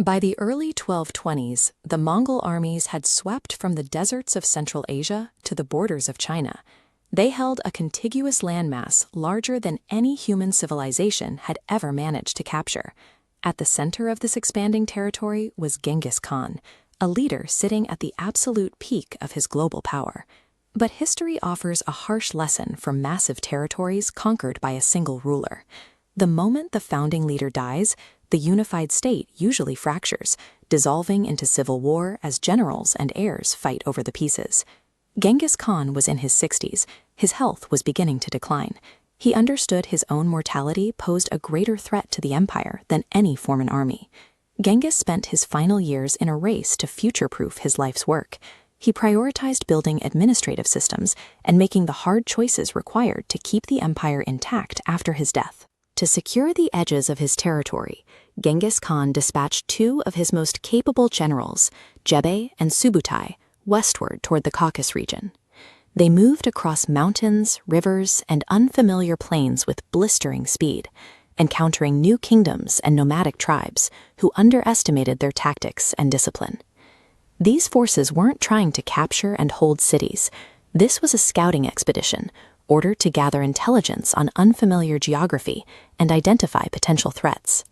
By the early 1220s, the Mongol armies had swept from the deserts of Central Asia to the borders of China. They held a contiguous landmass larger than any human civilization had ever managed to capture. At the center of this expanding territory was Genghis Khan, a leader sitting at the absolute peak of his global power. But history offers a harsh lesson for massive territories conquered by a single ruler. The moment the founding leader dies, the unified state usually fractures, dissolving into civil war as generals and heirs fight over the pieces. Genghis Khan was in his 60s. His health was beginning to decline. He understood his own mortality posed a greater threat to the empire than any foreign army. Genghis spent his final years in a race to future-proof his life's work. He prioritized building administrative systems and making the hard choices required to keep the empire intact after his death. To secure the edges of his territory, Genghis Khan dispatched two of his most capable generals, Jebe and Subutai, westward toward the Caucasus region. They moved across mountains, rivers, and unfamiliar plains with blistering speed, encountering new kingdoms and nomadic tribes who underestimated their tactics and discipline. These forces weren't trying to capture and hold cities. This was a scouting expedition, ordered to gather intelligence on unfamiliar geography and identify potential threats.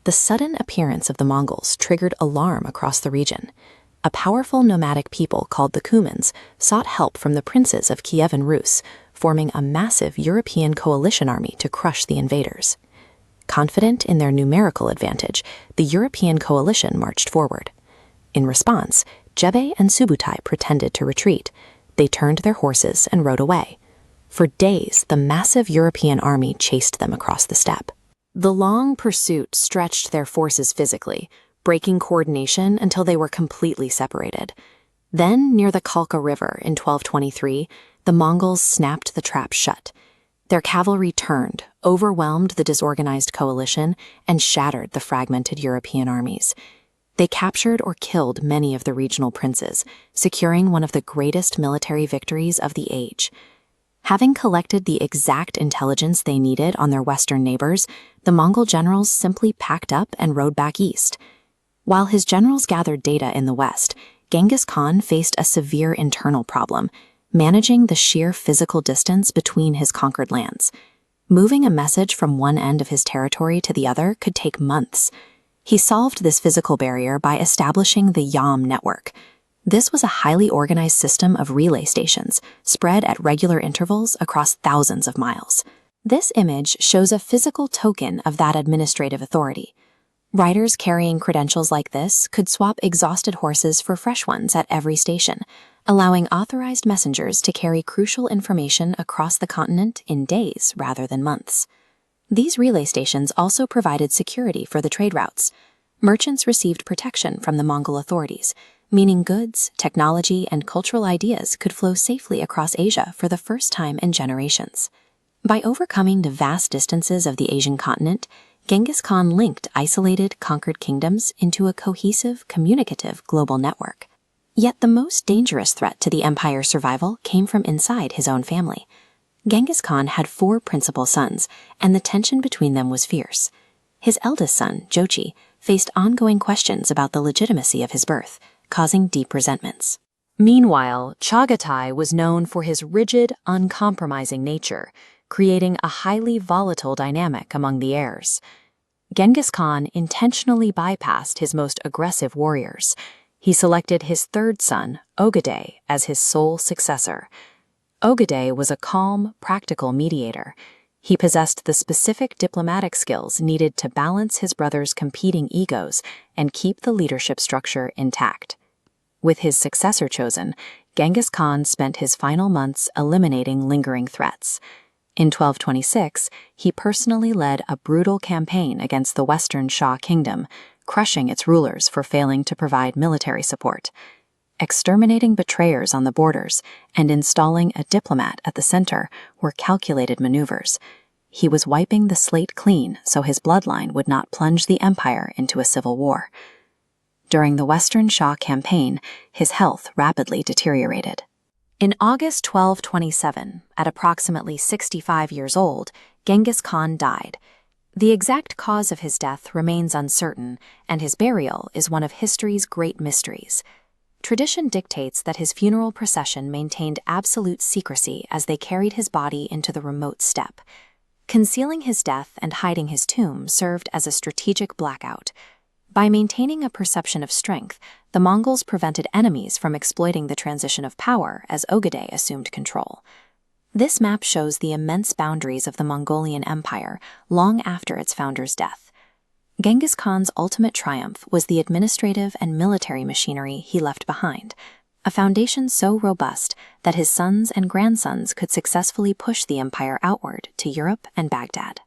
The sudden appearance of the Mongols triggered alarm across the region. A powerful nomadic people called the Cumans sought help from the princes of Kievan Rus, forming a massive European coalition army to crush the invaders. Confident in their numerical advantage, the European coalition marched forward. In response, Jebe and Subutai pretended to retreat. They turned their horses and rode away. For days, the massive European army chased them across the steppe. The long pursuit stretched their forces physically, breaking coordination until they were completely separated. Then, near the Kalka River in 1223, the Mongols snapped the trap shut. Their cavalry turned, overwhelmed the disorganized coalition, and shattered the fragmented European armies. They captured or killed many of the regional princes, securing one of the greatest military victories of the age. Having collected the exact intelligence they needed on their western neighbors, the Mongol generals simply packed up and rode back east. While his generals gathered data in the west, Genghis Khan faced a severe internal problem, managing the sheer physical distance between his conquered lands. Moving a message from one end of his territory to the other could take months. He solved this physical barrier by establishing the Yam network. This was a highly organized system of relay stations, spread at regular intervals across thousands of miles. This image shows a physical token of that administrative authority. Riders carrying credentials like this could swap exhausted horses for fresh ones at every station, allowing authorized messengers to carry crucial information across the continent in days rather than months. These relay stations also provided security for the trade routes. Merchants received protection from the Mongol authorities, meaning goods, technology, and cultural ideas could flow safely across Asia for the first time in generations. By overcoming the vast distances of the Asian continent, Genghis Khan linked isolated, conquered kingdoms into a cohesive, communicative global network. Yet the most dangerous threat to the empire's survival came from inside his own family. Genghis Khan had 4 principal sons, and the tension between them was fierce. His eldest son, Jochi, faced ongoing questions about the legitimacy of his birth, causing deep resentments. Meanwhile, Chagatai was known for his rigid, uncompromising nature, creating a highly volatile dynamic among the heirs. Genghis Khan intentionally bypassed his most aggressive warriors. He selected his 3rd son, Ogedei, as his sole successor. Ogedei was a calm, practical mediator. He possessed the specific diplomatic skills needed to balance his brother's competing egos and keep the leadership structure intact. With his successor chosen, Genghis Khan spent his final months eliminating lingering threats. In 1226, he personally led a brutal campaign against the Western Shah kingdom, crushing its rulers for failing to provide military support. Exterminating betrayers on the borders and installing a diplomat at the center were calculated maneuvers. He was wiping the slate clean so his bloodline would not plunge the empire into a civil war. During the Western Shah campaign, his health rapidly deteriorated. In August 1227, at approximately 65 years old, Genghis Khan died. The exact cause of his death remains uncertain, and his burial is one of history's great mysteries. Tradition dictates that his funeral procession maintained absolute secrecy as they carried his body into the remote steppe. Concealing his death and hiding his tomb served as a strategic blackout. By maintaining a perception of strength, the Mongols prevented enemies from exploiting the transition of power as Ogedei assumed control. This map shows the immense boundaries of the Mongolian Empire long after its founder's death. Genghis Khan's ultimate triumph was the administrative and military machinery he left behind, a foundation so robust that his sons and grandsons could successfully push the empire outward to Europe and Baghdad.